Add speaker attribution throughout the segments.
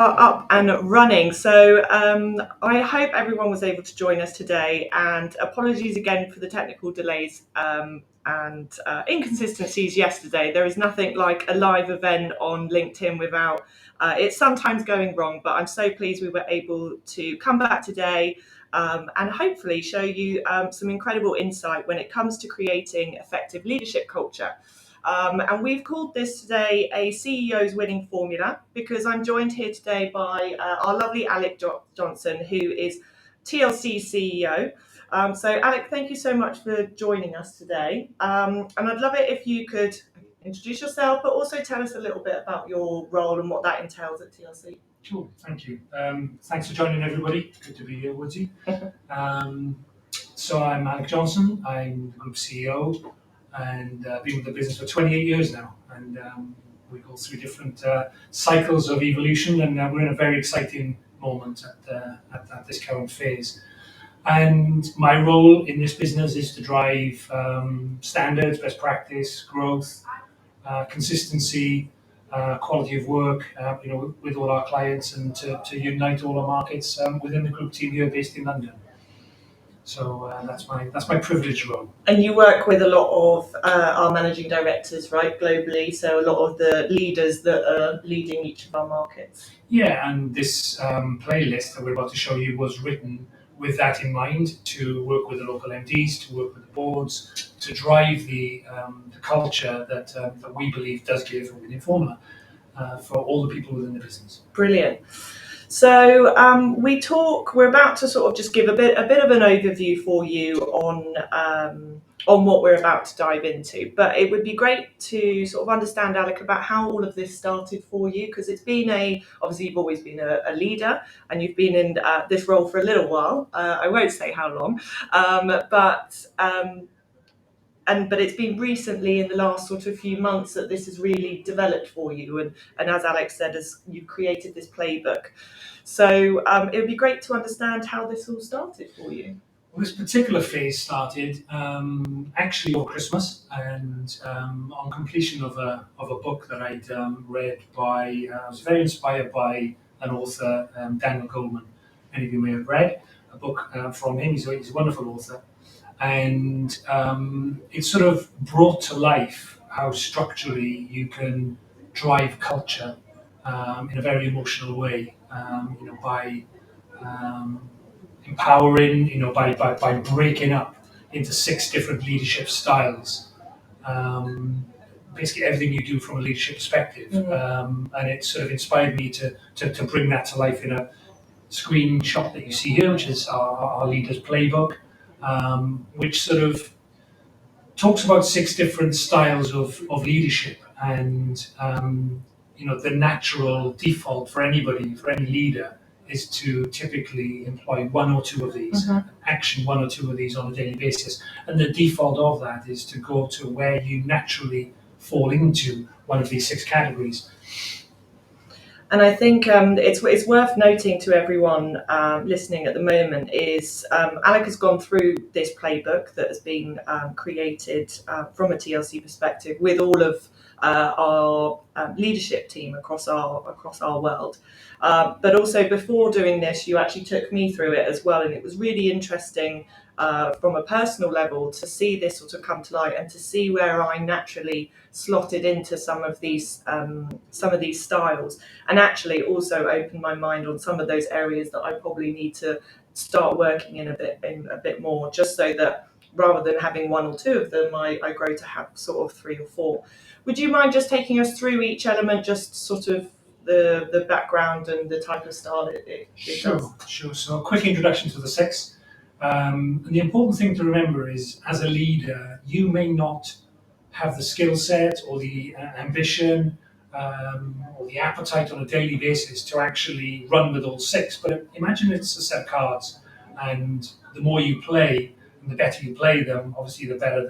Speaker 1: are up and running. So I hope everyone was able to join us today, and apologies again for the technical delays and inconsistencies yesterday. There is nothing like a live event on LinkedIn without it sometimes going wrong, but I'm so pleased we were able to come back today and hopefully show you some incredible insight when it comes to creating effective leadership culture. And we've called this today a CEO's winning formula because I'm joined here today by our lovely Alec Johnson, who is TLC CEO. So Alec, thank you so much for joining us today. And I'd love it if you could introduce yourself, but also tell us a little bit about your role and what that entails at TLC.
Speaker 2: Sure, thank you. Thanks for joining, everybody. Good to be here, Woodsy. So I'm Alec Johnson. I'm the group CEO, and been with the business for 28 years now. And we go through different cycles of evolution, and we're in a very exciting moment at this current phase. And my role in this business is to drive standards, best practice, growth, consistency, quality of work, with all our clients, and to unite all our markets within the group team here based in London. So that's my privileged role.
Speaker 1: And you work with a lot of our managing directors, right, globally. So a lot of the leaders that are leading each of our markets.
Speaker 2: Yeah, and this playlist that we're about to show you was written with that in mind, to work with the local MDs, to work with the boards, to drive the culture that we believe does give a winning formula for all the people within the business.
Speaker 1: Brilliant. So we're about to sort of just give a bit of an overview for you on what we're about to dive into. But it would be great to sort of understand, Alec, about how all of this started for you, because it's been obviously you've always been a leader, and you've been in this role for a little while. I won't say how long, but it's been recently in the last sort of few months that this has really developed for you. And as Alex said, as you've created this playbook. So it would be great to understand how this all started for you.
Speaker 2: Well, this particular phase started actually over Christmas, and on completion of a book that I'd read by, I was very inspired by an author, Daniel Goleman. Many of you may have read a book from him. He's a wonderful author. And it sort of brought to life how structurally you can drive culture in a very emotional way, by empowering, by breaking up into 6 different leadership styles. Basically everything you do from a leadership perspective. And it sort of inspired me to bring that to life in a screenshot that you see here, which is our leaders playbook. Which sort of talks about 6 different styles of leadership, and the natural default for any leader is to typically employ 1 or 2 of these, action 1 or 2 of these on a daily basis, and the default of that is to go to where you naturally fall into one of these 6 categories.
Speaker 1: And I think it's worth noting to everyone listening at the moment is Alec has gone through this playbook that has been created from a TLC perspective with all of our leadership team across our world. But also before doing this, you actually took me through it as well, and it was really interesting from a personal level to see this sort of come to light and to see where I naturally slotted into some of these styles, and actually also opened my mind on some of those areas that I probably need to start working in a bit more, just so that rather than having 1 or 2 of them, I grow to have sort of 3 or 4. Would you mind just taking us through each element, just sort of the background and the type of style it does?
Speaker 2: Sure. So a quick introduction to the 6. And the important thing to remember is, as a leader, you may not have the skill set or the ambition or the appetite on a daily basis to actually run with all 6. But imagine it's a set of cards, and the more you play, and the better you play them, obviously the better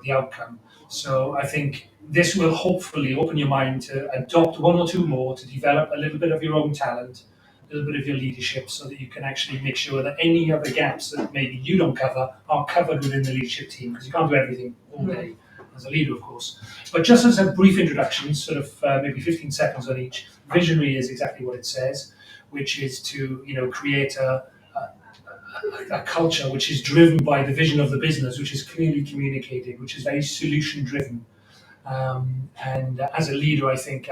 Speaker 2: the outcome. So I think this will hopefully open your mind to adopt 1 or 2 more, to develop a little bit of your own talent, a little bit of your leadership, so that you can actually make sure that any other gaps that maybe you don't cover are covered within the leadership team, because you can't do everything all day. as a leader, of course. But just as a brief introduction, sort of maybe 15 seconds on each, visionary is exactly what it says, which is to create a culture which is driven by the vision of the business, which is clearly communicated, which is very solution driven. And as a leader, I think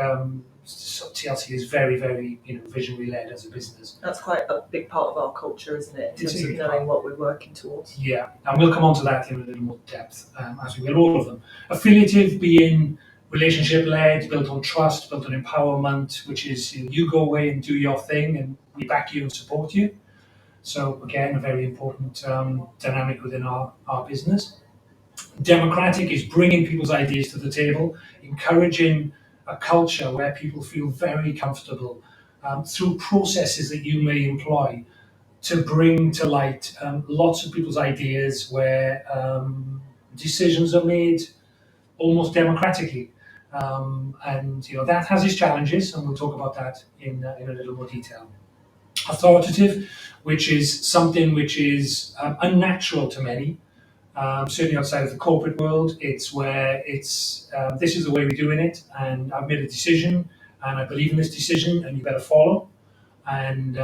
Speaker 2: TLC is very, very visionary led as a business.
Speaker 1: That's quite a big part of our culture, isn't it? In
Speaker 2: It's
Speaker 1: terms
Speaker 2: a
Speaker 1: of
Speaker 2: big
Speaker 1: knowing
Speaker 2: part.
Speaker 1: what we're working towards.
Speaker 2: Yeah, and we'll come on to that in a little more depth as we will all of them. Affiliative being relationship led, built on trust, built on empowerment, which is you go away and do your thing, and we back you and support you. So again, a very important dynamic within our business. Democratic is bringing people's ideas to the table, encouraging a culture where people feel very comfortable through processes that you may employ to bring to light lots of people's ideas where decisions are made almost democratically. And that has its challenges, and we'll talk about that in a little more detail. Authoritative, which is something which is unnatural to many, certainly outside of the corporate world. It's where this is the way we're doing it, and I've made a decision, and I believe in this decision, and you better follow, and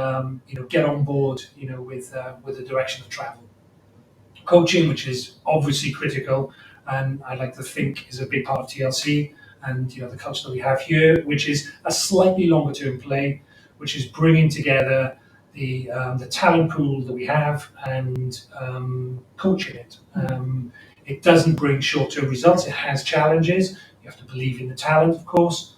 Speaker 2: get on board, with the direction of travel. Coaching, which is obviously critical, and I like to think is a big part of TLC, and the culture that we have here, which is a slightly longer term play, which is bringing together the talent pool that we have and coaching it. It doesn't bring short-term results. It has challenges. You have to believe in the talent, of course,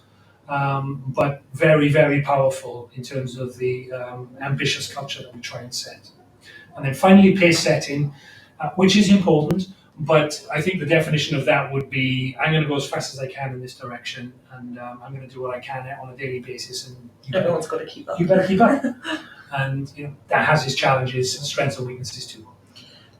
Speaker 2: but very, very powerful in terms of the ambitious culture that we try and set. And then finally, pace setting, which is important, but I think the definition of that would be, I'm going to go as fast as I can in this direction, and I'm going to do what I can on a daily basis, and
Speaker 1: Everyone's got to keep up.
Speaker 2: You better keep up. And that has its challenges, strengths and weaknesses too.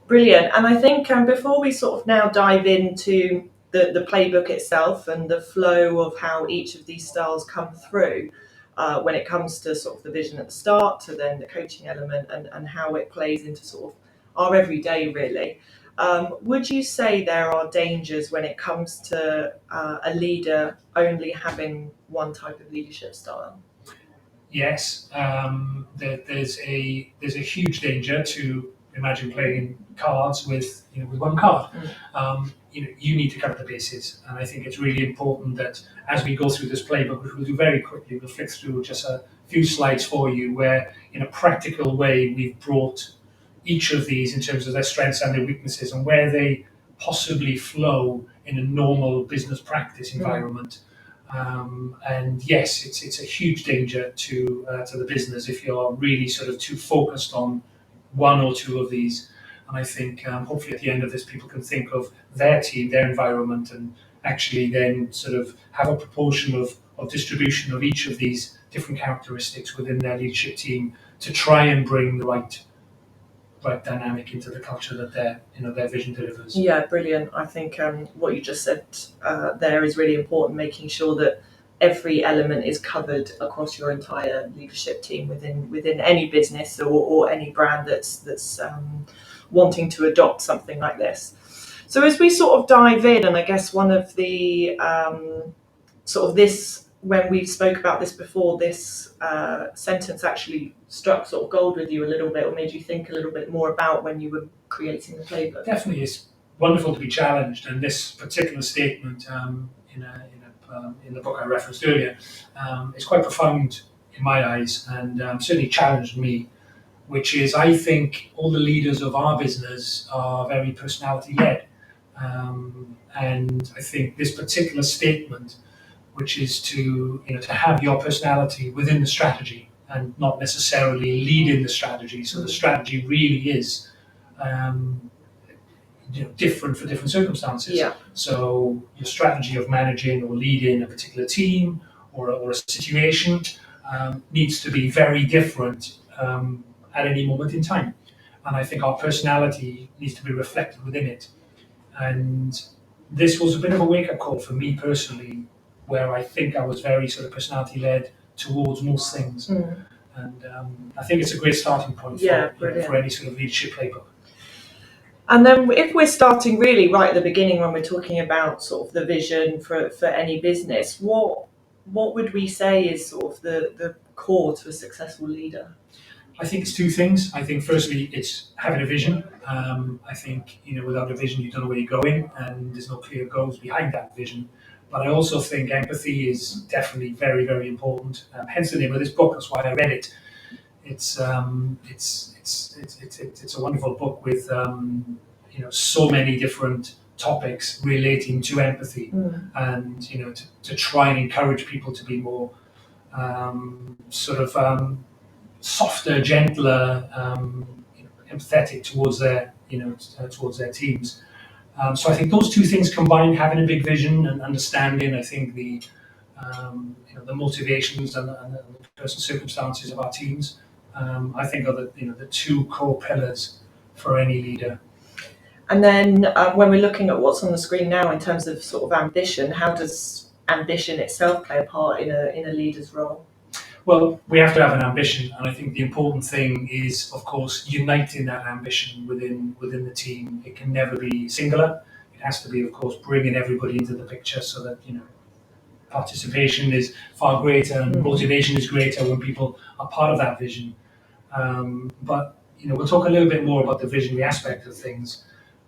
Speaker 1: Brilliant. And I think before we sort of now dive into the playbook itself and the flow of how each of these styles come through, when it comes to sort of the vision at the start to then the coaching element and how it plays into sort of our everyday really, would you say there are dangers when it comes to a leader only having one type of leadership style?
Speaker 2: Yes, there's a huge danger to imagine playing cards with one card. You need to cover the bases, and I think it's really important that as we go through this playbook, which we'll do very quickly, we'll flick through just a few slides for you, where in a practical way we've brought each of these in terms of their strengths and their weaknesses and where they possibly flow in a normal business practice environment. And yes, it's a huge danger to the business if you're really sort of too focused on one or two of these. And I think hopefully at the end of this, people can think of their team, their environment, and actually then sort of have a proportion of distribution of each of these different characteristics within their leadership team to try and bring the right dynamic into the culture that their vision delivers.
Speaker 1: Yeah, brilliant. I think what you just said there is really important, making sure that every element is covered across your entire leadership team within any business or any brand that's wanting to adopt something like this. So as we sort of dive in, and I guess one of the sort of this, when we spoke about this before, this sentence actually struck sort of gold with you a little bit, or made you think a little bit more about when you were creating the playbook.
Speaker 2: Definitely, it's wonderful to be challenged, and this particular statement in the book I referenced earlier is quite profound in my eyes, and certainly challenged me. Which is, I think all the leaders of our business are very personality led, and I think this particular statement, which is to have your personality within the strategy and not necessarily lead in the strategy. So the strategy really is different for different circumstances.
Speaker 1: Yeah.
Speaker 2: So your strategy of managing or leading a particular team or a situation needs to be very different at any moment in time. And I think our personality needs to be reflected within it. And this was a bit of a wake-up call for me personally, where I think I was very sort of personality-led towards most things. And I think it's a great starting point for any sort of leadership playbook.
Speaker 1: And then if we're starting really right at the beginning when we're talking about sort of the vision for any business, what would we say is sort of the core to a successful leader?
Speaker 2: I think it's two things. I think firstly, it's having a vision. I think, without a vision, you don't know where you're going, and there's no clear goals behind that vision. But I also think empathy is definitely very, very important. Hence the name of this book. That's why I read it. It's a wonderful book with so many different topics relating to empathy, and to try and encourage people to be more softer, gentler, empathetic towards their teams. So I think those two things combined, having a big vision and understanding, I think the motivations and the personal circumstances of our teams, I think are the two core pillars for any leader.
Speaker 1: And then when we're looking at what's on the screen now in terms of sort of ambition, how does ambition itself play a part in a leader's role?
Speaker 2: Well, we have to have an ambition, and I think the important thing is, of course, uniting that ambition within the team. It can never be singular. It has to be, of course, bringing everybody into the picture so that participation is far greater and motivation is greater when people are part of that vision. But we'll talk a little bit more about the visionary aspect of things.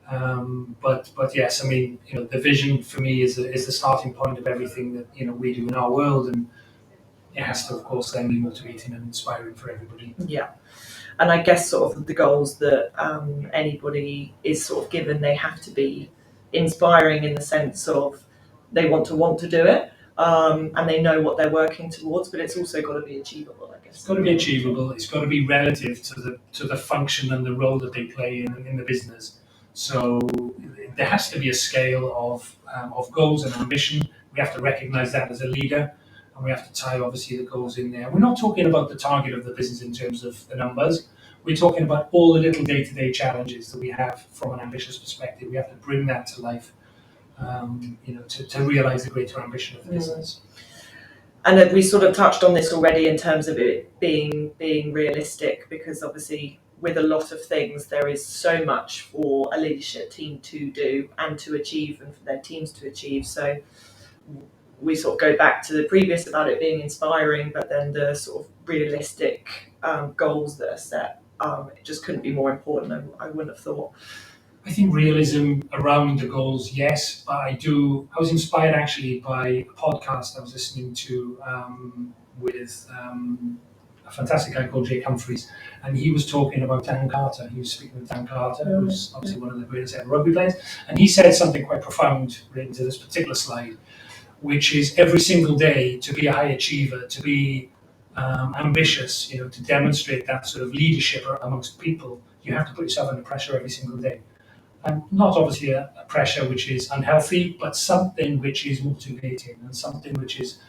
Speaker 2: But yes, I mean, the vision for me is the starting point of everything that we do in our world, and it has to, of course, then be motivating and inspiring for everybody.
Speaker 1: Yeah. And I guess sort of the goals that anybody is sort of given, they have to be inspiring in the sense of they want to do it, and they know what they're working towards, but it's also got to be achievable, I guess.
Speaker 2: It's got to be achievable. It's got to be relative to the function and the role that they play in the business. So there has to be a scale of goals and ambition. We have to recognise that as a leader, and we have to tie obviously the goals in there. We're not talking about the target of the business in terms of the numbers. We're talking about all the little day-to-day challenges that we have from an ambitious perspective. We have to bring that to life, to realise the greater ambition of the business.
Speaker 1: And we sort of touched on this already in terms of it being realistic, because obviously with a lot of things there is so much for a leadership team to do and to achieve, and for their teams to achieve. So we sort of go back to the previous about it being inspiring, but then the sort of realistic goals that are set, it just couldn't be more important, I wouldn't have thought.
Speaker 2: I think realism around the goals, yes, but I was inspired actually by a podcast I was listening to with a fantastic guy called Jake Humphries, and he was talking about Dan Carter. He was speaking with Dan Carter, who's obviously one of the greatest ever rugby players, and he said something quite profound relating to this particular slide, which is every single day to be a high achiever, to be ambitious, to demonstrate that sort of leadership amongst people, you have to put yourself under pressure every single day. And not obviously a pressure which is unhealthy, but something which is motivating and something which is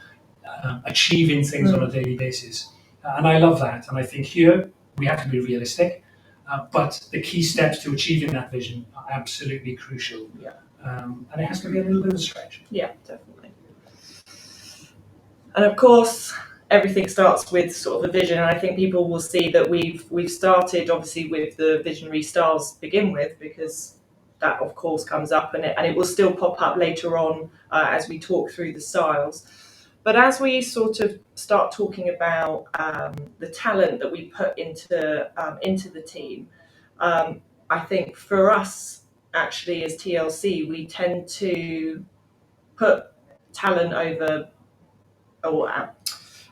Speaker 2: achieving things on a daily basis. And I love that. And I think here we have to be realistic, but the key steps to achieving that vision are absolutely crucial.
Speaker 1: Yeah.
Speaker 2: And it has to be a little bit of a stretch.
Speaker 1: Yeah, definitely. And of course, everything starts with sort of a vision, and I think people will see that we've started obviously with the visionary styles to begin with, because that of course comes up, and it will still pop up later on as we talk through the styles. But as we sort of start talking about the talent that we put into the team, I think for us actually as TLC, we tend to put talent over, or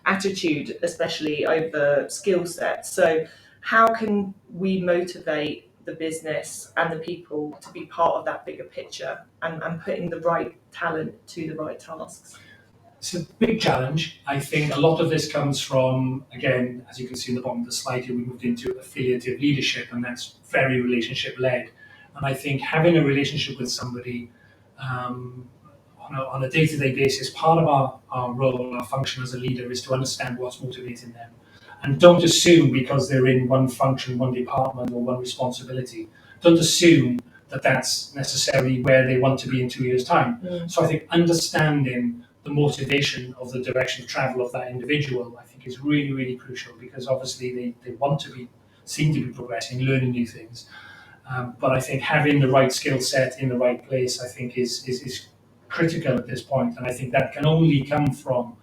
Speaker 1: attitude especially over skill set. So how can we motivate the business and the people to be part of that bigger picture and putting the right talent to the right tasks?
Speaker 2: It's a big challenge. I think a lot of this comes from, again, as you can see in the bottom of the slide here, we moved into affiliative leadership, and that's very relationship led. And I think having a relationship with somebody on a day-to-day basis, part of our role, our function as a leader is to understand what's motivating them. And don't assume because they're in one function, one department, or one responsibility, don't assume that that's necessarily where they want to be in 2 years' time. So I think understanding the motivation of the direction of travel of that individual, I think is really, really crucial, because obviously they want to seem to be progressing, learning new things. But I think having the right skill set in the right place, I think, is critical at this point. And I think that can only come from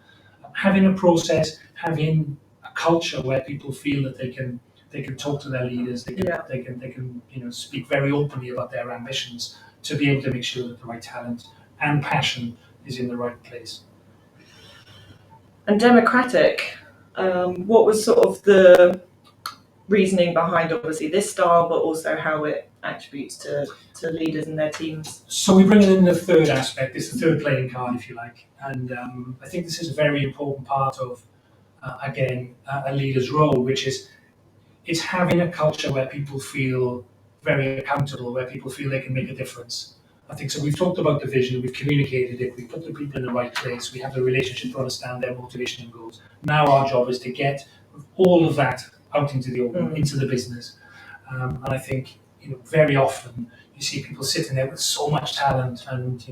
Speaker 2: having a process, having a culture where people feel that they can talk to their leaders, they can speak very openly about their ambitions to be able to make sure that the right talent and passion is in the right place.
Speaker 1: And democratic, what was sort of the reasoning behind obviously this style, but also how it attributes to leaders and their teams?
Speaker 2: So we bring in the third aspect, it's the third playing card, if you like. And I think this is a very important part of, again, a leader's role, which is it's having a culture where people feel very accountable, where people feel they can make a difference. I think so. We've talked about the vision, we've communicated it, we put the people in the right place, we have the relationship to understand their motivation and goals. Now our job is to get all of that out into the open, into the business. And I think very often you see people sitting there with so much talent, and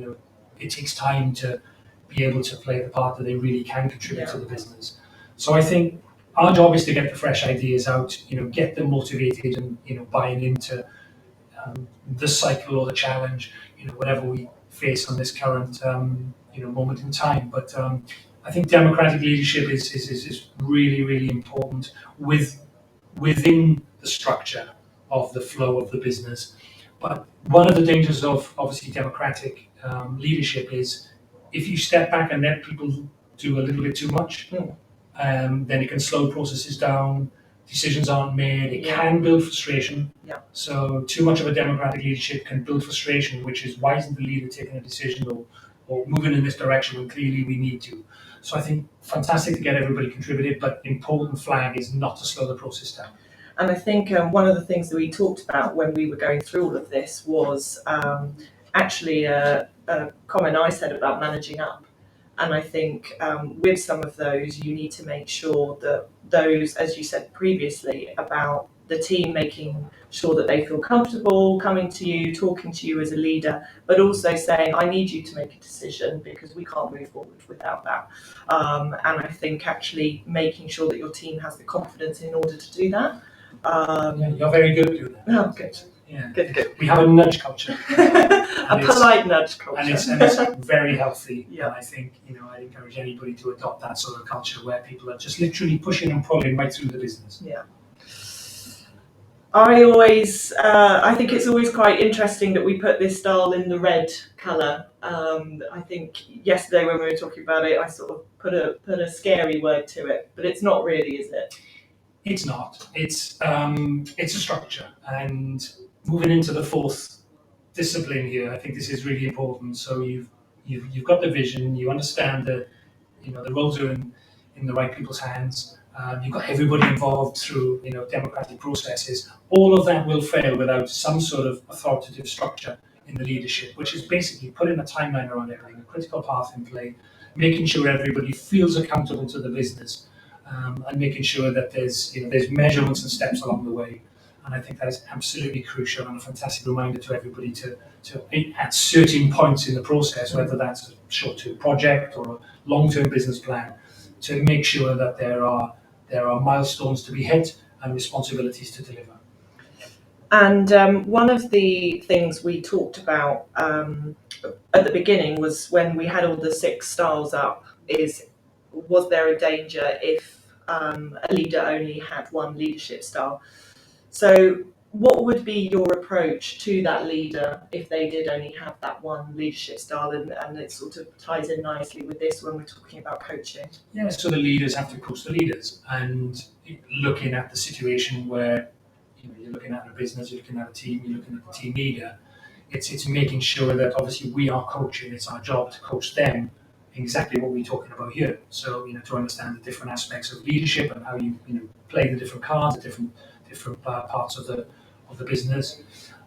Speaker 2: it takes time to be able to play the part that they really can contribute to the business. So I think our job is to get the fresh ideas out, get them motivated and buying into the cycle or the challenge, whatever we face on this current moment in time. But I think democratic leadership is really, really important within the structure of the flow of the business. But one of the dangers of obviously democratic leadership is if you step back and let people do a little bit too much, then it can slow processes down, decisions aren't made, it can build frustration. So too much of a democratic leadership can build frustration, which is why isn't the leader taking a decision or moving in this direction when clearly we need to. So I think fantastic to get everybody contributed, but important flag is not to slow the process down.
Speaker 1: And I think one of the things that we talked about when we were going through all of this was actually a comment I said about managing up. And I think with some of those, you need to make sure that those, as you said previously, about the team making sure that they feel comfortable coming to you, talking to you as a leader, but also saying, I need you to make a decision because we can't move forward without that. And I think actually making sure that your team has the confidence in order to do that.
Speaker 2: You're very good at doing that.
Speaker 1: Oh, good.
Speaker 2: Yeah.
Speaker 1: Good.
Speaker 2: We have a nudge culture.
Speaker 1: A polite nudge culture.
Speaker 2: And it's very healthy.
Speaker 1: Yeah.
Speaker 2: And I think, I encourage anybody to adopt that sort of culture where people are just literally pushing and pulling right through the business.
Speaker 1: Yeah. I think it's always quite interesting that we put this style in the red colour. I think yesterday when we were talking about it, I sort of put a scary word to it, but it's not really, is it?
Speaker 2: It's not. It's a structure, and moving into the fourth discipline here, I think this is really important. So you've got the vision, you understand that the roles are in the right people's hands. You've got everybody involved through democratic processes. All of that will fail without some sort of authoritative structure in the leadership, which is basically putting a timeline around everything, a critical path in play, making sure everybody feels accountable to the business. And making sure that there's measurements and steps along the way. And I think that is absolutely crucial and a fantastic reminder to everybody to at certain points in the process, whether that's a short-term project or a long-term business plan, to make sure that there are milestones to be hit and responsibilities to deliver.
Speaker 1: And one of the things we talked about at the beginning was when we had all the 6 styles up was there a danger if a leader only had one leadership style? So what would be your approach to that leader if they did only have that one leadership style? And it sort of ties in nicely with this when we're talking about coaching.
Speaker 2: Yeah, so the leaders have to coach the leaders, and looking at the situation where you're looking at a business, you're looking at a team, you're looking at the team leader, it's making sure that obviously we are coaching, it's our job to coach them exactly what we're talking about here. So to understand the different aspects of leadership and how you play the different cards, the different parts of the business,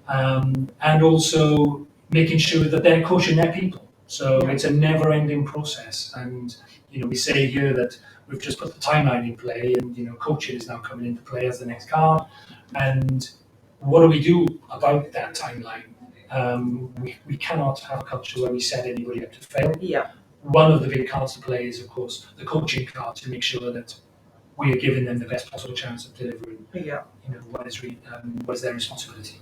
Speaker 2: and also making sure that they're coaching their people. So it's a never-ending process. And we say here that we've just put the timeline in play, and coaching is now coming into play as the next card. And what do we do about that timeline? We cannot have a culture where we set anybody up to fail.
Speaker 1: Yeah.
Speaker 2: One of the big cards to play is, of course, the coaching card, to make sure that we are giving them the best possible chance of delivering,
Speaker 1: Yeah.
Speaker 2: what is their responsibility.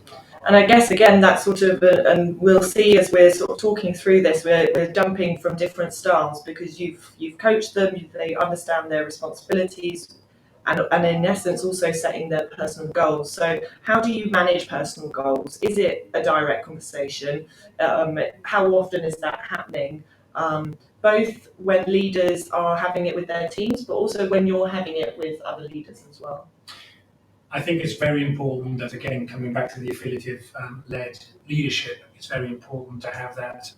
Speaker 1: And I guess again that sort of, and we'll see as we're sort of talking through this, we're jumping from different styles because you've coached them, they understand their responsibilities, and in essence also setting their personal goals. So how do you manage personal goals? Is it a direct conversation? How often is that happening? Both when leaders are having it with their teams, but also when you're having it with other leaders as well.
Speaker 2: I think it's very important that, again, coming back to the affiliative-led leadership, it's very important to have that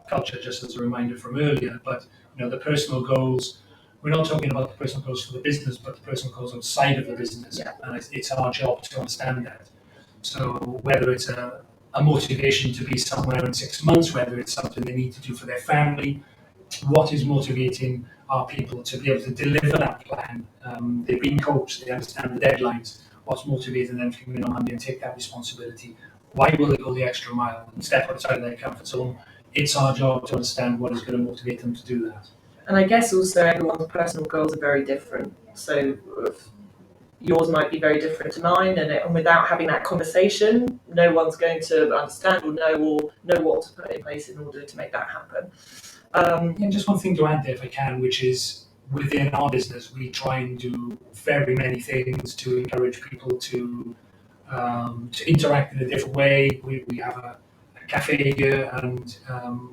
Speaker 2: culture, just as a reminder from earlier. But the personal goals, we're not talking about the personal goals for the business, but the personal goals outside of the business.
Speaker 1: Yeah.
Speaker 2: And it's our job to understand that. So whether it's a motivation to be somewhere in 6 months, whether it's something they need to do for their family, what is motivating our people to be able to deliver that plan? They've been coached, they understand the deadlines. What's motivating them to come in on Monday and take that responsibility? Why will they go the extra mile and step outside of their comfort zone? It's our job to understand what is going to motivate them to do that.
Speaker 1: And I guess also everyone's personal goals are very different. So yours might be very different to mine, and without having that conversation, no one's going to understand or know what to put in place in order to make that happen.
Speaker 2: Just one thing to add there, if I can, which is within our business, we try and do very many things to encourage people to interact in a different way. We have a cafe here, and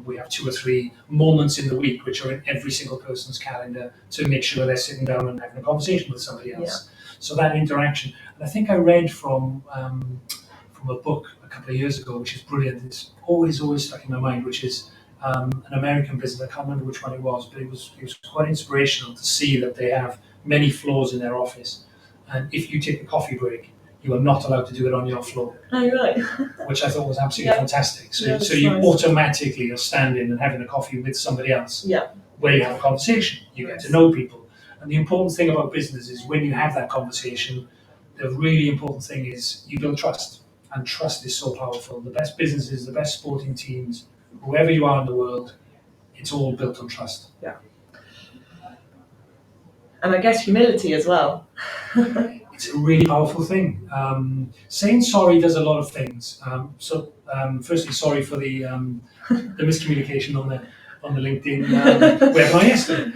Speaker 2: we have 2 or 3 moments in the week which are in every single person's calendar to make sure they're sitting down and having a conversation with somebody else. Yeah. So that interaction, and I think I read from a book a couple of years ago, which is brilliant. It's always stuck in my mind, which is an American business. I can't remember which one it was, but it was quite inspirational to see that they have many floors in their office, and if you take a coffee break, you are not allowed to do it on your floor.
Speaker 1: Oh, right.
Speaker 2: Which I thought was absolutely fantastic. So you nice. Automatically are standing and having a coffee with somebody else.
Speaker 1: Yeah.
Speaker 2: Where you have a conversation, you get to know people. And the important thing about business is when you have that conversation, the really important thing is you build trust. And trust is so powerful. The best businesses, the best sporting teams, whoever you are in the world, it's all built on trust.
Speaker 1: Yeah. And I guess humility as well.
Speaker 2: It's a really powerful thing. Saying sorry does a lot of things. Firstly, sorry for the miscommunication on the LinkedIn webinar yesterday.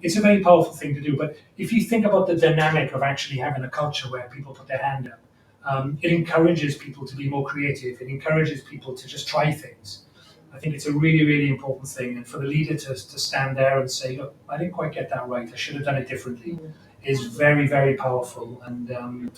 Speaker 2: It's a very powerful thing to do. But if you think about the dynamic of actually having a culture where people put their hand up, it encourages people to be more creative. It encourages people to just try things. I think it's a really, really important thing. And for the leader to stand there and say, look, I didn't quite get that right, I should have done it differently, is very, very powerful. And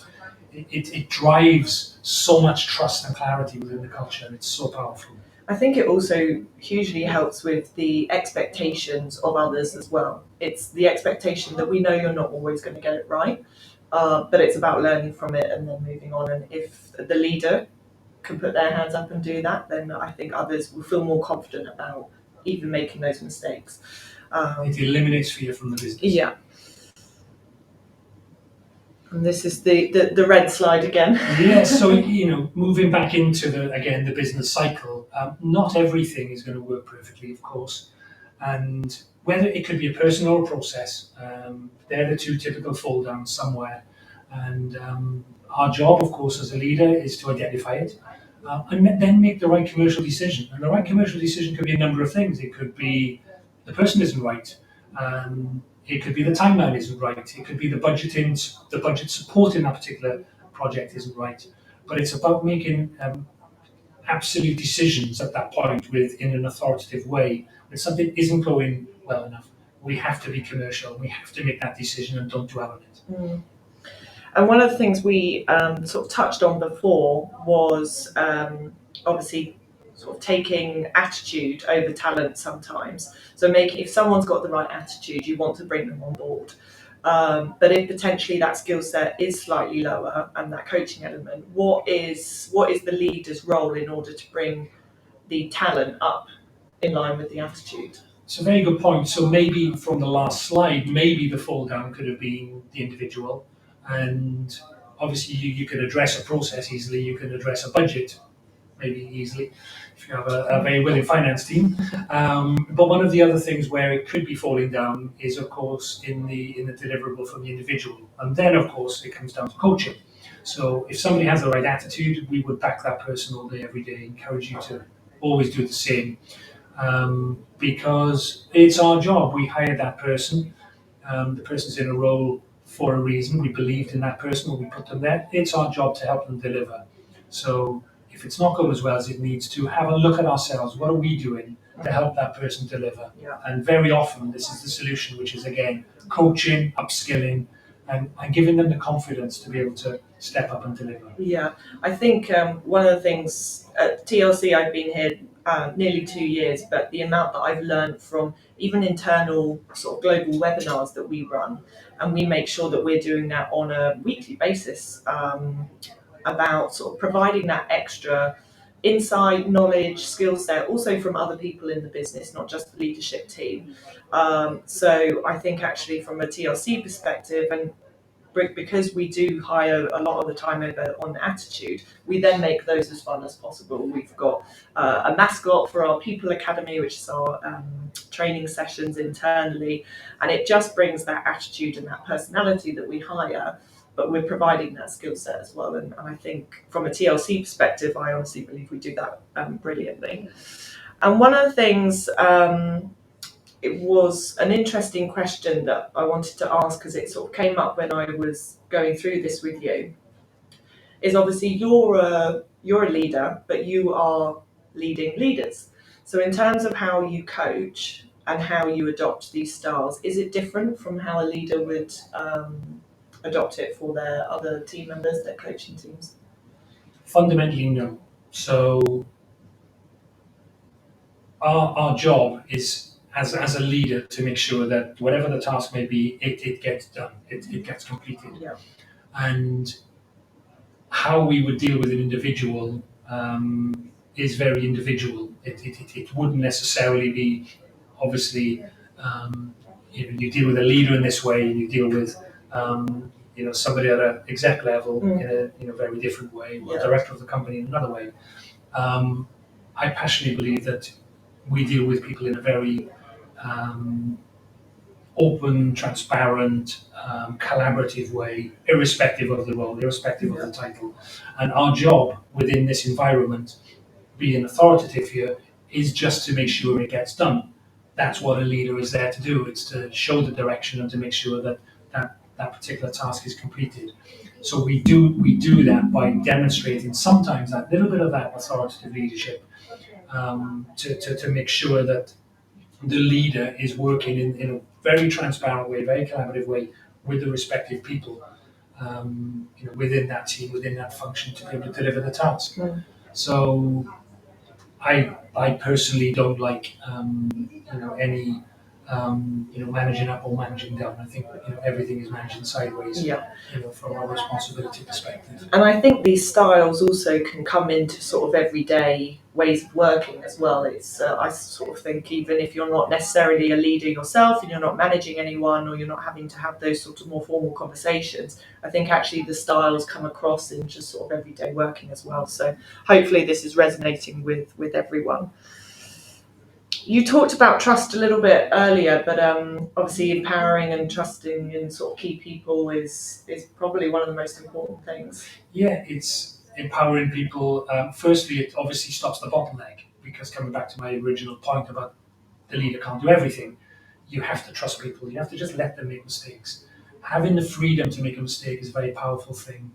Speaker 2: it drives so much trust and clarity within the culture. It's so powerful.
Speaker 1: I think it also hugely helps with the expectations of others as well. It's the expectation that we know you're not always going to get it right, but it's about learning from it and then moving on. And if the leader can put their hands up and do that, then I think others will feel more confident about even making those mistakes.
Speaker 2: It eliminates fear from the business.
Speaker 1: Yeah. And this is the red slide again.
Speaker 2: Yes, so moving back into the business cycle, not everything is going to work perfectly, of course, and whether it could be a person or a process, they're the 2 typical fall downs somewhere, and our job, of course, as a leader is to identify it and then make the right commercial decision. And the right commercial decision could be a number of things. It could be the person isn't right. It could be the timeline isn't right. It could be the budget support in that particular project isn't right. But it's about making absolute decisions at that point in an authoritative way. When something isn't going well enough, we have to be commercial. We have to make that decision and don't dwell on it.
Speaker 1: Mm. And one of the things we sort of touched on before was obviously sort of taking attitude over talent sometimes. So if someone's got the right attitude, you want to bring them on board. But if potentially that skill set is slightly lower and that coaching element, what is the leader's role in order to bring the talent up in line with the attitude?
Speaker 2: It's a very good point. So maybe from the last slide, maybe the fall down could have been the individual. And obviously you can address a process easily, you can address a budget maybe easily, if you have a very willing finance team. But one of the other things where it could be falling down is, of course, in the deliverable from the individual, and then of course it comes down to coaching. So if somebody has the right attitude, we would back that person all day, every day, encourage you to always do the same, because it's our job. We hired that person. The person's in a role for a reason. We believed in that person when we put them there. It's our job to help them deliver. So if it's not going as well as it needs to, have a look at ourselves. What are we doing to help that person deliver?
Speaker 1: Yeah.
Speaker 2: And very often this is the solution, which is again coaching, upskilling, and giving them the confidence to be able to step up and deliver.
Speaker 1: Yeah, I think one of the things at TLC, I've been here nearly 2 years, but the amount that I've learned from even internal sort of global webinars that we run, and we make sure that we're doing that on a weekly basis, about sort of providing that extra insight, knowledge, skill set, also from other people in the business, not just the leadership team. So I think actually from a TLC perspective, and because we do hire a lot of the time over on attitude, we then make those as fun as possible. We've got a mascot for our People Academy, which is our training sessions internally, and it just brings that attitude and that personality that we hire, but we're providing that skill set as well. And I think from a TLC perspective, I honestly believe we do that brilliantly. And one of the things, it was an interesting question that I wanted to ask, because it sort of came up when I was going through this with you, is obviously you're a leader, but you are leading leaders. So in terms of how you coach and how you adopt these styles, is it different from how a leader would adopt it for their other team members, their coaching teams?
Speaker 2: Fundamentally, no. So our job is as a leader to make sure that whatever the task may be, it gets done, it gets completed.
Speaker 1: Yeah.
Speaker 2: And how we would deal with an individual is very individual. It wouldn't necessarily be, obviously, you deal with a leader in this way, and you deal with somebody at an exec level in a very different way, or director of the company in another way. I passionately believe that we deal with people in a very open, transparent, collaborative way, irrespective of the role, irrespective of the title. And our job within this environment, being authoritative here, is just to make sure it gets done. That's what a leader is there to do. It's to show the direction and to make sure that that particular task is completed. So we do that by demonstrating sometimes that little bit of that authoritative leadership, to make sure that the leader is working in a very transparent way, very collaborative way with the respective people within that team, within that function, to be able to deliver the task. So I personally don't like any managing up or managing down. I think everything is managing sideways.
Speaker 1: Yeah.
Speaker 2: From a responsibility perspective.
Speaker 1: And I think these styles also can come into sort of everyday ways of working as well. It's I sort of think even if you're not necessarily a leader yourself and you're not managing anyone, or you're not having to have those sort of more formal conversations, I think actually the styles come across in just sort of everyday working as well. So hopefully this is resonating with everyone. You talked about trust a little bit earlier, but obviously empowering and trusting in sort of key people is probably one of the most important things.
Speaker 2: Yeah, it's empowering people. Firstly, it obviously stops the bottleneck, because coming back to my original point about the leader can't do everything, you have to trust people. You have to just let them make mistakes. Having the freedom to make a mistake is a very powerful thing.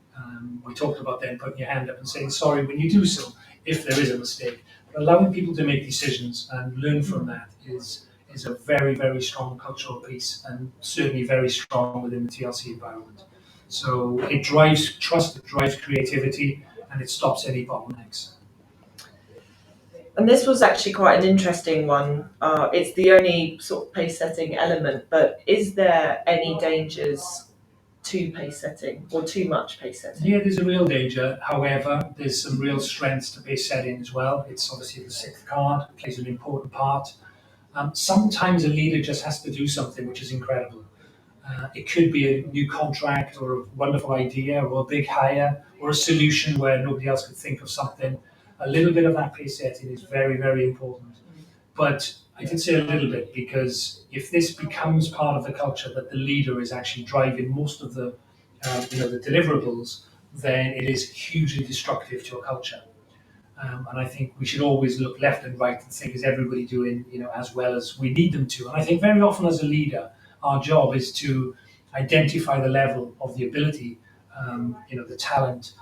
Speaker 2: We talked about then putting your hand up and saying sorry when you do so, if there is a mistake. But allowing people to make decisions and learn from that is a very, very strong cultural piece, and certainly very strong within the TLC environment. So it drives trust, it drives creativity, and it stops any bottlenecks.
Speaker 1: And this was actually quite an interesting one. It's the only sort of pace setting element, but is there any dangers to pace setting or too much pace setting?
Speaker 2: Yeah, there's a real danger. However, there's some real strengths to pace setting as well. It's obviously the sixth card, it plays an important part. Sometimes a leader just has to do something which is incredible. It could be a new contract, or a wonderful idea, or a big hire, or a solution where nobody else could think of something. a little bit of that pace setting is very, very important. But I did say a little bit, because if this becomes part of the culture that the leader is actually driving most of the, the deliverables, then it is hugely destructive to a culture. And I think we should always look left and right and think, is everybody doing, as well as we need them to? And I think very often as a leader, our job is to identify the level of the ability, the talent,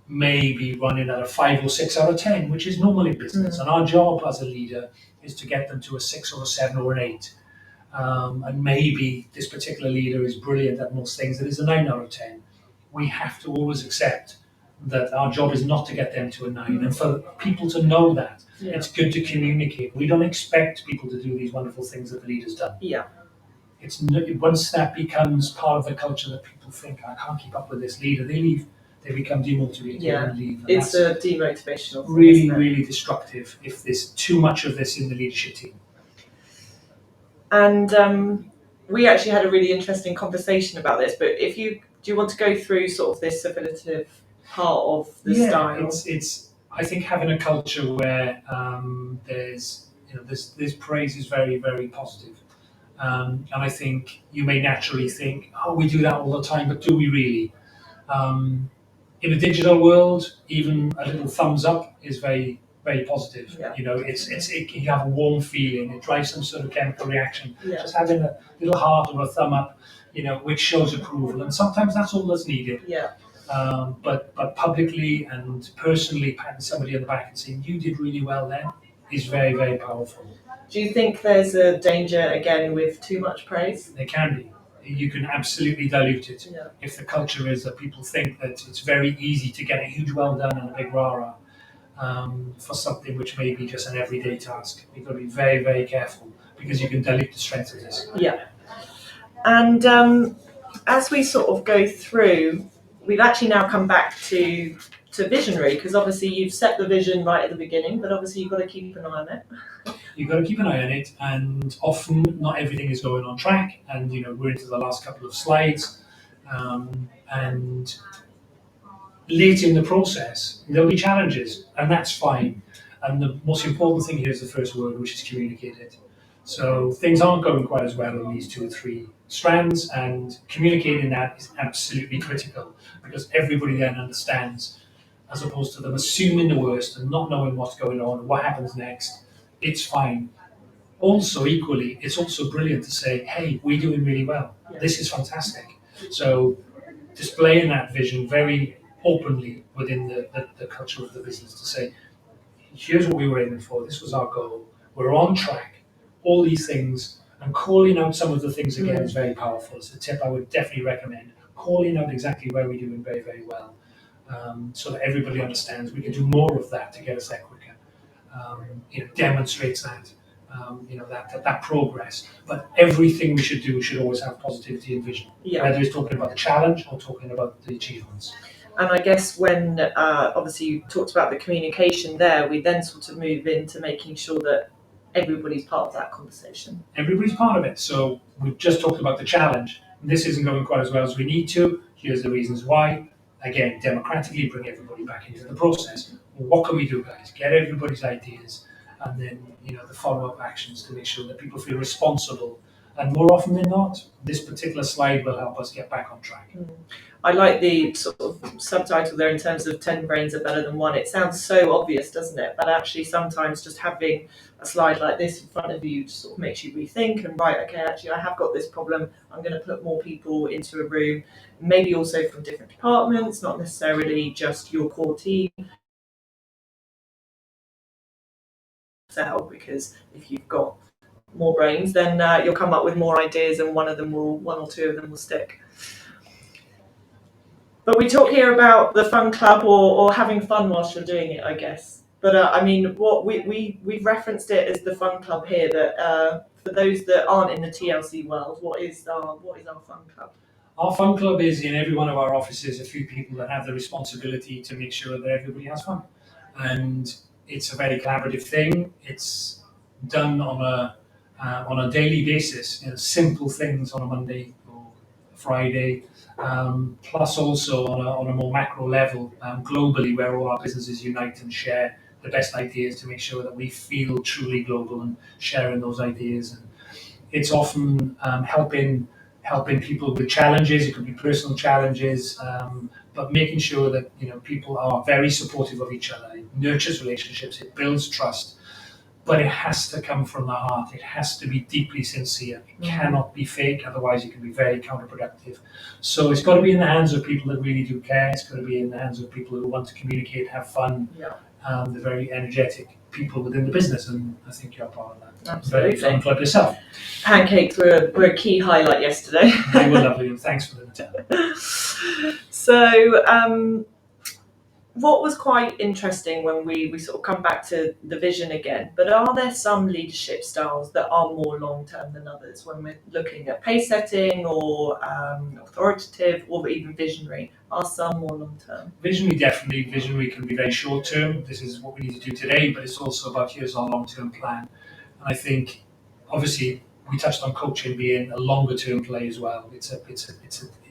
Speaker 2: may be running at a 5 or 6 out of 10, which is normal in business. And our job as a leader is to get them to a 6 or a 7 or an 8. And maybe this particular leader is brilliant at most things, it is a 9 out of 10. We have to always accept that our job is not to get them to a 9. And for people to know that, it's good to communicate. We don't expect people to do these wonderful things that the leader's done.
Speaker 1: Yeah.
Speaker 2: Once that becomes part of the culture that people think, I can't keep up with this leader, they leave. They become demotivated and leave. And
Speaker 1: it's a demotivational thing,
Speaker 2: really, really destructive if there's too much of this in the leadership team.
Speaker 1: And we actually had a really interesting conversation about this, but do you want to go through sort of this affiliative part of the style?
Speaker 2: It's I think having a culture where there's praise is very, very positive. And I think you may naturally think, oh, we do that all the time, but do we really? In a digital world, even a little thumbs up is very, very positive.
Speaker 1: Yeah.
Speaker 2: You have a warm feeling. It drives some sort of chemical reaction. Yeah. Just having a little heart or a thumb up, which shows approval, and sometimes that's all that's needed.
Speaker 1: Yeah.
Speaker 2: But publicly and personally patting somebody on the back and saying you did really well there is very, very powerful.
Speaker 1: Do you think there's a danger again with too much praise?
Speaker 2: There can be. You can absolutely dilute it.
Speaker 1: Yeah.
Speaker 2: If the culture is that people think that it's very easy to get a huge well done and a big rah-rah for something which may be just an everyday task. You've got to be very, very careful, because you can dilute the strength of this.
Speaker 1: Yeah. And as we sort of go through, we've actually now come back to visionary, because obviously you've set the vision right at the beginning, but obviously you've got to keep an eye on it.
Speaker 2: You've got to keep an eye on it, and often not everything is going on track. And we're into the last couple of slides, and late in the process there'll be challenges, and that's fine. And the most important thing here is the first word, which is communicated. So things aren't going quite as well in these 2 or 3 strands, and communicating that is absolutely critical, because everybody then understands, as opposed to them assuming the worst and not knowing what's going on and what happens next. It's fine. Also, equally, it's also brilliant to say, hey, we're doing really well. Yeah. This is fantastic. So displaying that vision very openly within the culture of the business, to say, here's what we were aiming for, this was our goal, we're on track, all these things, and calling out some of the things again is very powerful. It's a tip I would definitely recommend, calling out exactly where we're doing very, very well, so that everybody understands we can do more of that to get us there quicker. Demonstrates that, that progress. But everything we should do should always have positivity and vision, whether it's talking about the challenge or talking about the achievements.
Speaker 1: And I guess when obviously you talked about the communication there, we then sort of move into making sure that everybody's part of that conversation.
Speaker 2: Everybody's part of it. So we've just talked about the challenge. This isn't going quite as well as we need to. Here's the reasons why. Again, democratically bring everybody back into the process. What can we do, guys? Get everybody's ideas, and then the follow-up actions to make sure that people feel responsible. And more often than not, this particular slide will help us get back on track.
Speaker 1: I like the sort of subtitle there in terms of 10 brains are better than one. It sounds so obvious, doesn't it? But actually sometimes just having a slide like this in front of you sort of makes you rethink and okay, actually I have got this problem. I'm going to put more people into a room, maybe also from different departments, not necessarily just your core team. Because if you've got more brains, then you'll come up with more ideas, and one or 2 of them will stick. But we talk here about the fun club or having fun whilst you're doing it, I guess. But what we've referenced it as the fun club here. That for those that aren't in the TLC world, what is our fun club?
Speaker 2: Our fun club is in every one of our offices a few people that have the responsibility to make sure that everybody has fun, and it's a very collaborative thing. It's done on a daily basis. Simple things on a Monday or Friday, plus also on a more macro level, globally, where all our businesses unite and share the best ideas to make sure that we feel truly global and sharing those ideas. And it's often helping people with challenges. It could be personal challenges, but making sure that people are very supportive of each other. It nurtures relationships. It builds trust. But it has to come from the heart. It has to be deeply sincere. It cannot be fake, otherwise it can be very counterproductive. So it's got to be in the hands of people that really do care. It's got to be in the hands of people who want to communicate, have fun.
Speaker 1: Yeah.
Speaker 2: The very energetic people within the business, and I think you're part of that.
Speaker 1: Absolutely.
Speaker 2: Very fun club yourself.
Speaker 1: Pancakes were a key highlight yesterday.
Speaker 2: They were lovely, and thanks for the
Speaker 1: So, what was quite interesting when we sort of come back to the vision again, but are there some leadership styles that are more long-term than others when we're looking at pace setting or authoritative or even visionary? Are some more long-term?
Speaker 2: Visionary, definitely. Visionary can be very short-term. This is what we need to do today, but it's also about here's our long-term plan. And I think, obviously, we touched on coaching being a longer-term play as well. It's an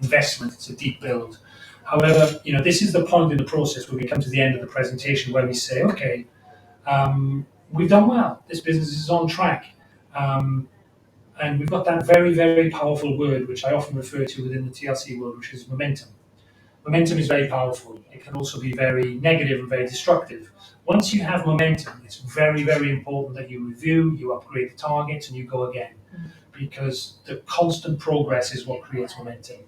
Speaker 2: investment. It's a deep build. However, this is the point in the process where we come to the end of the presentation where we say, okay, we've done well. This business is on track. And we've got that very, very powerful word, which I often refer to within the TLC world, which is momentum. Momentum is very powerful. It can also be very negative and very destructive. Once you have momentum, it's very, very important that you review, you upgrade the targets, and you go again. Because the constant progress is what creates momentum.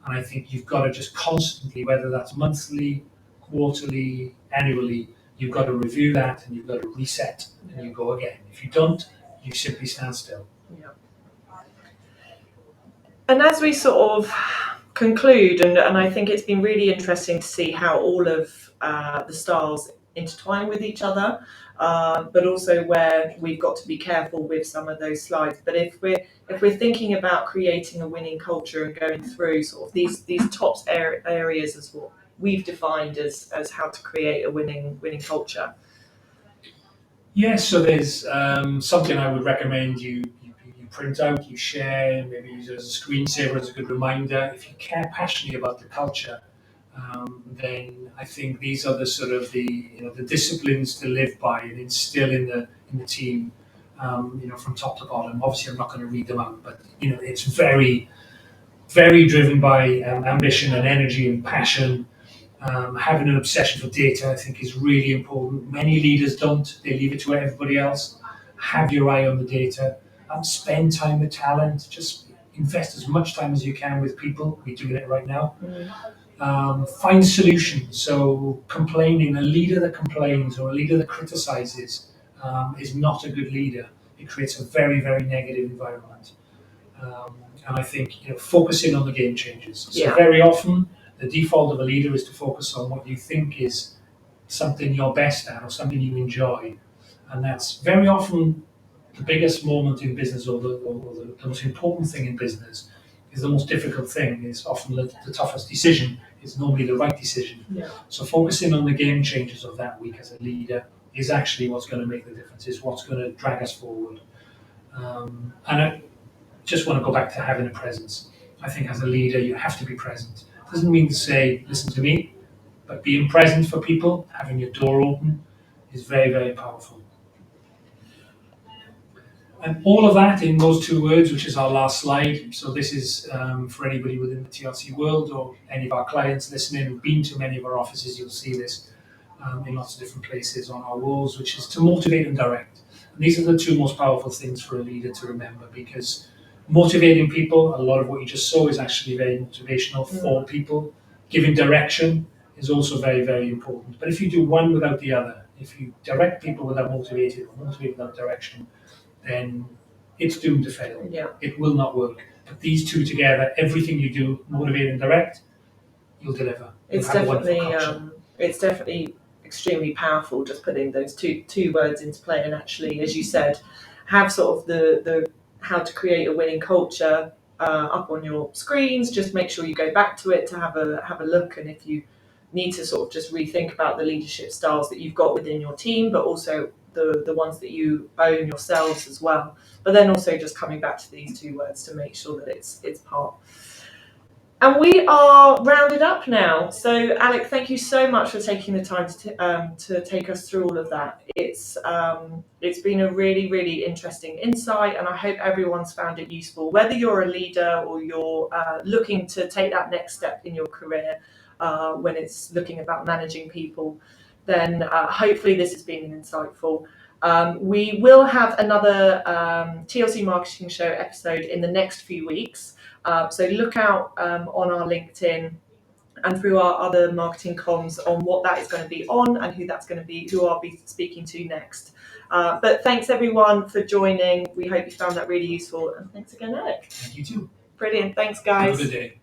Speaker 2: And I think you've got to just constantly, whether that's monthly, quarterly, annually, you've got to review that and you've got to reset and you go again. If you don't, you simply stand still.
Speaker 1: Yeah. And as we sort of conclude, and I think it's been really interesting to see how all of the styles intertwine with each other, but also where we've got to be careful with some of those slides. But if we're thinking about creating a winning culture and going through sort of these top areas as what we've defined as how to create a winning culture.
Speaker 2: Yes, so there's something I would recommend you print out, you share, maybe use it as a screensaver as a good reminder. If you care passionately about the culture, then I think these are the sort of the disciplines to live by and instill in the team, from top to bottom. Obviously, I'm not going to read them out, but it's very, very driven by ambition and energy and passion. Having an obsession for data, I think, is really important. Many leaders don't; they leave it to everybody else. Have your eye on the data. Spend time with talent. Just invest as much time as you can with people. We're doing it right now. Find solutions. So a leader that complains or a leader that criticizes is not a good leader. It creates a very, very negative environment. And I think focusing on the game changers. So very often the default of a leader is to focus on what you think is something you're best at or something you enjoy. And that's very often the biggest moment in business, or the most important thing in business, is the most difficult thing. It's often the toughest decision. It's normally the right decision.
Speaker 1: Yeah.
Speaker 2: So focusing on the game changers of that week as a leader is actually what's going to make the difference. Is what's going to drag us forward. And I just want to go back to having a presence. I think as a leader, you have to be present. It doesn't mean to say, listen to me, but being present for people, having your door open, is very, very powerful. And all of that in those two words, which is our last slide. So this is for anybody within the TLC world or any of our clients listening who've been to many of our offices, you'll see this in lots of different places on our walls, which is to motivate and direct. And these are the two most powerful things for a leader to remember, because motivating people, a lot of what you just saw is actually very motivational for people. Giving direction is also very, very important. But if you do one without the other, if you direct people without motivating or motivate without direction, then it's doomed to fail.
Speaker 1: Yeah.
Speaker 2: It will not work. But these two together, everything you do, motivate and direct, you'll deliver.
Speaker 1: It's definitely extremely powerful just putting those two words into play, and actually, as you said, have sort of the how to create a winning culture up on your screens. Just make sure you go back to it to have a look, and if you need to sort of just rethink about the leadership styles that you've got within your team, but also the ones that you own yourselves as well. But then also just coming back to these two words to make sure that it's part. And we are rounded up now. So, Alec, thank you so much for taking the time to take us through all of that. It's been a really, really interesting insight, and I hope everyone's found it useful. Whether you're a leader or you're looking to take that next step in your career, when it's looking about managing people, then hopefully this has been insightful. We will have another TLC Marketing Show episode in the next few weeks. So look out on our LinkedIn and through our other marketing comms on what that is going to be on and who that's going to be, who I'll be speaking to next. But thanks everyone for joining. We hope you found that really useful. And thanks again, Alec.
Speaker 2: Thank you too.
Speaker 1: Brilliant. Thanks, guys.
Speaker 2: Have a good day.